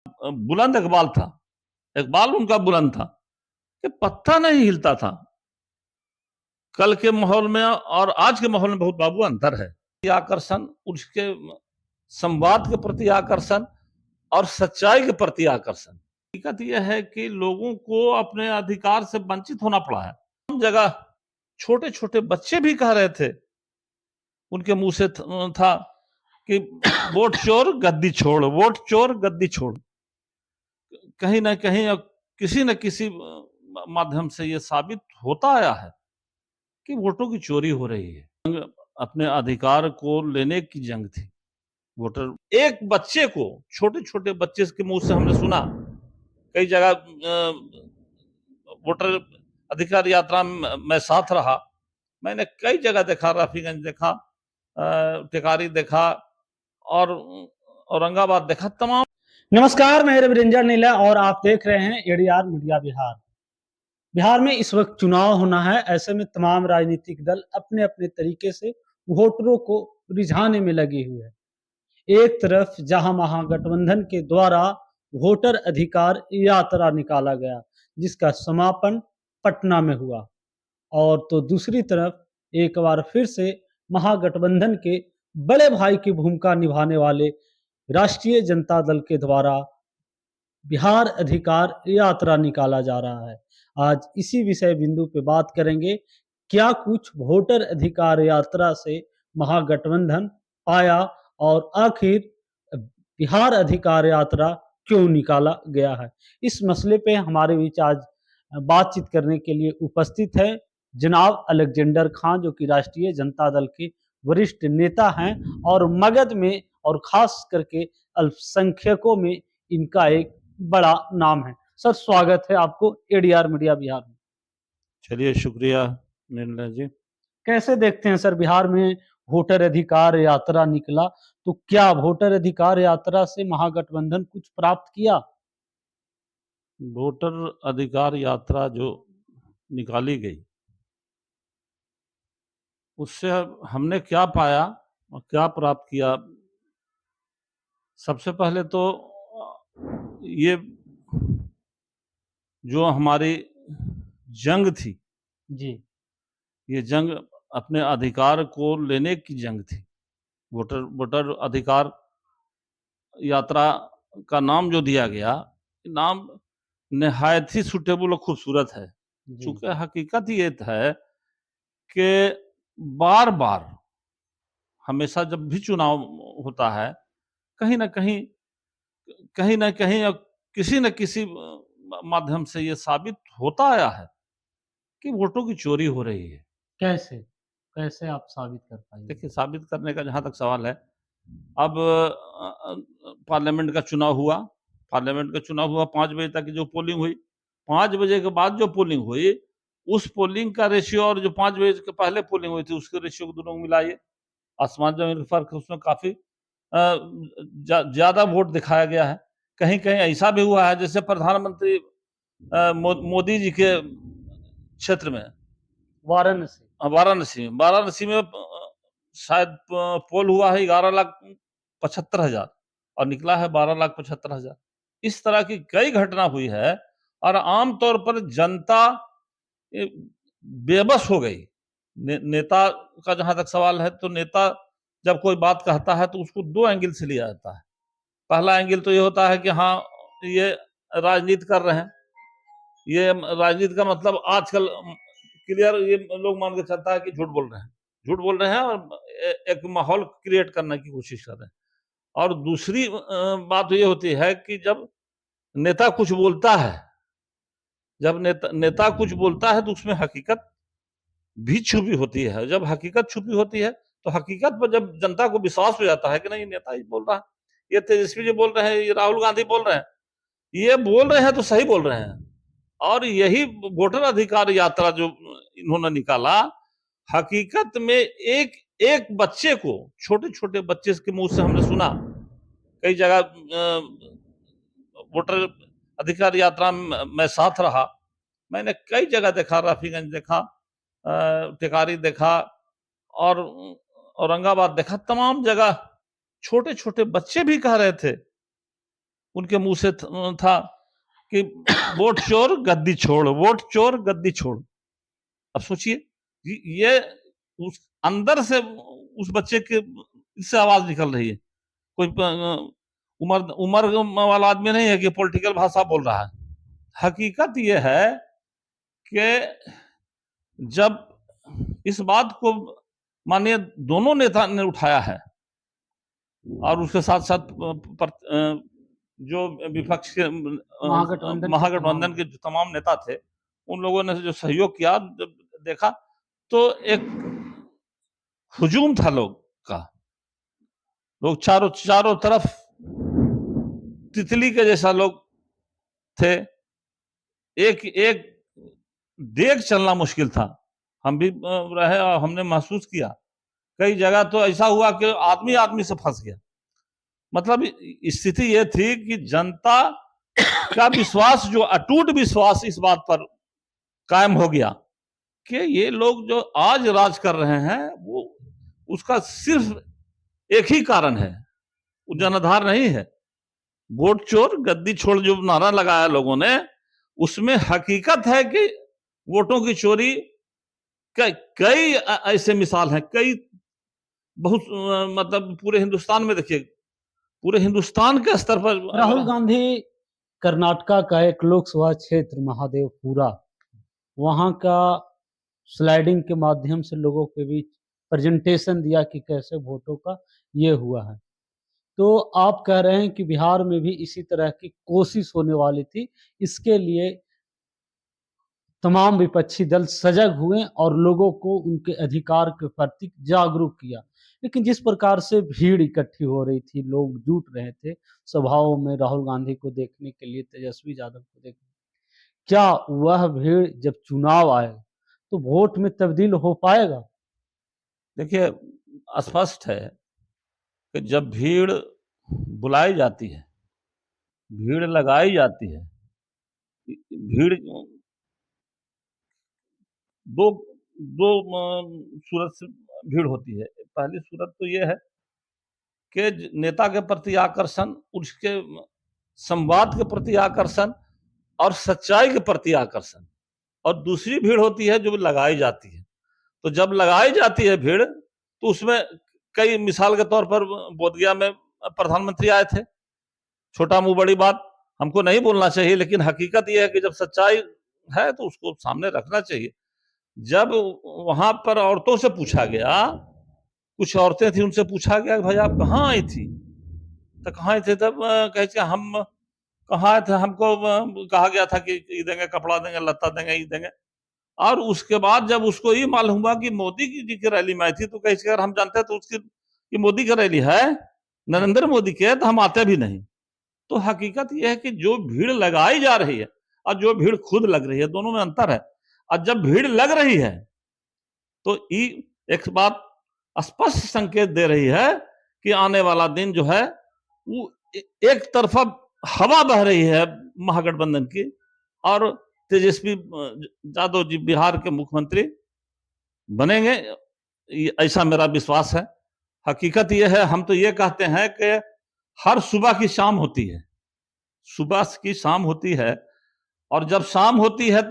बुलंद इकबाल था, इकबाल उनका बुलंद था कि पत्ता नहीं हिलता था। कल के माहौल में और आज के माहौल में बहुत बाबू अंतर है। आकर्षण, उसके संवाद के प्रति आकर्षण और सच्चाई के प्रति आकर्षण। हकीकत यह है कि लोगों को अपने अधिकार से वंचित होना पड़ा है। हम जगह छोटे छोटे बच्चे भी कह रहे थे, उनके मुंह से था कि वोट चोर गद्दी छोड़, वोट चोर गद्दी छोड़। कहीं ना कहीं किसी न किसी माध्यम से ये साबित होता आया है कि वोटों की चोरी हो रही है। अपने अधिकार को लेने की जंग थी। वोटर एक बच्चे को, छोटे छोटे बच्चे के मुंह से हमने सुना, कई जगह वोटर अधिकार यात्रा में मैं साथ रहा, मैंने कई जगह देखा, रफीगंज देखा, टिकारी देखा और औरंगाबाद देखा, तमाम। नमस्कार, मैं रविरंजन नीला और आप देख रहे हैं एडीआर मीडिया बिहार। बिहार में इस वक्त चुनाव होना है। ऐसे में तमाम राजनीतिक दल अपने अपने तरीके से वोटरों को रिझाने में लगे हुए हैं। एक तरफ जहां महागठबंधन के द्वारा वोटर अधिकार यात्रा निकाला गया, जिसका समापन पटना में हुआ, और तो दूसरी तरफ एक बार फिर से महागठबंधन के बड़े भाई की भूमिका निभाने वाले राष्ट्रीय जनता दल के द्वारा बिहार अधिकार यात्रा निकाला जा रहा है। आज इसी विषय बिंदु पे बात करेंगे। क्या कुछ वोटर अधिकार यात्रा से महागठबंधन पाया और आखिर बिहार अधिकार यात्रा क्यों निकाला गया है, इस मसले पे हमारे बीच आज बातचीत करने के लिए उपस्थित है जनाब अलेक्जेंडर खान, जो कि राष्ट्रीय जनता दल के वरिष्ठ नेता हैं और मगध में और खास करके अल्पसंख्यकों में इनका एक बड़ा नाम है। सर, स्वागत है आपको एडीआर मीडिया बिहार में। चलिए, शुक्रिया निर्णय जी। कैसे देखते हैं सर, बिहार में वोटर अधिकार यात्रा निकला, तो क्या वोटर अधिकार यात्रा से महागठबंधन कुछ प्राप्त किया? वोटर अधिकार यात्रा जो निकाली गई, उससे हमने क्या पाया और क्या प्राप्त किया? सबसे पहले तो ये जो हमारी जंग थी जी, ये जंग अपने अधिकार को लेने की जंग थी। वोटर अधिकार यात्रा का नाम जो दिया गया, नाम निहायत ही सुटेबल और खूबसूरत है। चूंकि हकीकत ये है कि बार बार हमेशा जब भी चुनाव होता है, कहीं ना कहीं किसी न किसी माध्यम से ये साबित होता आया है कि वोटों की चोरी हो रही है। कैसे कैसे आप साबित कर पाएंगे? देखिए, साबित करने का जहां तक सवाल है, अब पार्लियामेंट का चुनाव हुआ। 5 बजे तक की जो पोलिंग हुई, 5 बजे के बाद जो पोलिंग हुई, उस पोलिंग का रेशियो और जो 5 बजे के पहले पोलिंग हुई थी उसके रेशियो को दोनों को मिलाइए, आसमान जमीन का फर्क है। उसमें काफी ज्यादा वोट दिखाया गया है। कहीं कहीं ऐसा भी हुआ है जैसे प्रधानमंत्री मोदी जी के क्षेत्र में, वाराणसी। वाराणसी में शायद पोल हुआ है 11,75,000 और निकला है 12,75,000। इस तरह की कई घटना हुई है और आमतौर पर जनता बेबस हो गई। नेता का जहां तक सवाल है, तो नेता जब कोई बात कहता है तो उसको 2 एंगल से लिया जाता है। पहला एंगल तो ये होता है कि हाँ, ये राजनीति कर रहे हैं। ये राजनीति का मतलब आजकल क्लियर ये लोग मान के चलता है कि झूठ बोल रहे हैं और एक माहौल क्रिएट करने की कोशिश कर रहे हैं। और दूसरी बात ये होती है कि जब नेता कुछ बोलता है, नेता कुछ बोलता है तो उसमें हकीकत भी छुपी होती है। जब हकीकत छुपी होती है तो हकीकत पर जब जनता को विश्वास हो जाता है कि नहीं, नेता ही बोल रहा है, ये तेजस्वी जी बोल रहे हैं, ये राहुल गांधी बोल रहे हैं, ये बोल रहे हैं तो सही बोल रहे हैं। और यही वोटर अधिकार यात्रा जो इन्होंने निकाला, हकीकत में एक एक बच्चे को, छोटे छोटे बच्चे के मुंह से हमने सुना, कई जगह वोटर अधिकार यात्रा में मैं साथ रहा, मैंने कई जगह देखा, रफीगंज देखा, टिकारी देखा और औरंगाबाद देखा, तमाम जगह छोटे छोटे बच्चे भी कह रहे थे उनके मुंह से था कि वोट चोर गद्दी छोड़, वोट चोर गद्दी छोड़। अब सोचिए ये उस अंदर से उस बच्चे के इससे आवाज निकल रही है। कोई उम्र उम्र वाला आदमी नहीं है कि पॉलिटिकल भाषा बोल रहा है। हकीकत यह है कि जब इस बात को माननीय दोनों नेता ने उठाया है और उसके साथ साथ जो विपक्ष के महागठबंधन के जो तमाम नेता थे, उन लोगों ने जो सहयोग किया, जब देखा तो एक हुजूम था लोग का। लोग चारों तरफ तितली के जैसा लोग थे। एक एक देख चलना मुश्किल था। हम भी रहे और हमने महसूस किया। कई जगह तो ऐसा हुआ कि आदमी आदमी से फंस गया। मतलब स्थिति यह थी कि जनता का विश्वास, जो अटूट विश्वास इस बात पर कायम हो गया कि ये लोग जो आज राज कर रहे हैं, वो उसका सिर्फ एक ही कारण है, वो जनाधार नहीं है। वोट चोर गद्दी छोड़ जो नारा लगाया लोगों ने, उसमें हकीकत है कि वोटों की चोरी कई ऐसे मिसाल हैं, कई बहुत मतलब पूरे हिंदुस्तान में देखिए, पूरे हिंदुस्तान के स्तर पर राहुल गांधी कर्नाटका का एक लोकसभा क्षेत्र महादेवपुरा, वहां का स्लाइडिंग के माध्यम से लोगों के बीच प्रेजेंटेशन दिया कि कैसे वोटों का ये हुआ है। तो आप कह रहे हैं कि बिहार में भी इसी तरह की कोशिश होने वाली थी। इसके लिए तमाम विपक्षी दल सजग हुए और लोगों को उनके अधिकार के प्रति जागरूक किया। लेकिन जिस प्रकार से भीड़ इकट्ठी हो रही थी, लोग जुट रहे थे सभाओं में राहुल गांधी को देखने के लिए, तेजस्वी यादव को देखने, क्या वह भीड़ जब चुनाव आए तो वोट में तब्दील हो पाएगा? देखिए, स्पष्ट है कि जब भीड़ बुलाई जाती है, भीड़ लगाई जाती है, भीड़ दो दो सूरत से भीड़ होती है। पहली सूरत तो यह है कि नेता के प्रति आकर्षण, उसके संवाद के प्रति आकर्षण और सच्चाई के प्रति आकर्षण, और दूसरी भीड़ होती है जो लगाई जाती है। तो जब लगाई जाती है भीड़, तो उसमें कई, मिसाल के तौर पर बोधगया में प्रधानमंत्री आए थे। छोटा मुंह बड़ी बात हमको नहीं बोलना चाहिए, लेकिन हकीकत यह है कि जब सच्चाई है तो उसको सामने रखना चाहिए। जब वहां पर औरतों से पूछा गया, कुछ औरतें थी, उनसे पूछा गया कि भाई आप कहाँ आई थी, तो कहाँ आई थे, तब कहे हम कहाँ आए थे, हमको कहा गया था कि ये देंगे, कपड़ा देंगे, लत्ता देंगे, ये देंगे। और उसके बाद जब उसको ये मालूम हुआ कि मोदी जी की रैली में आई थी, तो कहे अगर हम जानते हैं तो उसकी कि मोदी की रैली है, नरेंद्र मोदी के, तो हम आते भी नहीं। तो हकीकत यह है कि जो भीड़ लगाई जा रही है और जो भीड़ खुद लग रही है, दोनों में अंतर है। और जब भीड़ लग रही है तो एक बात स्पष्ट संकेत दे रही है कि आने वाला दिन जो है वो एक तरफा हवा बह रही है महागठबंधन की, और तेजस्वी यादव जी बिहार के मुख्यमंत्री बनेंगे, ऐसा मेरा विश्वास है। हकीकत यह है, हम तो ये कहते हैं कि हर सुबह की शाम होती है, सुबह की शाम होती है, और जब शाम होती है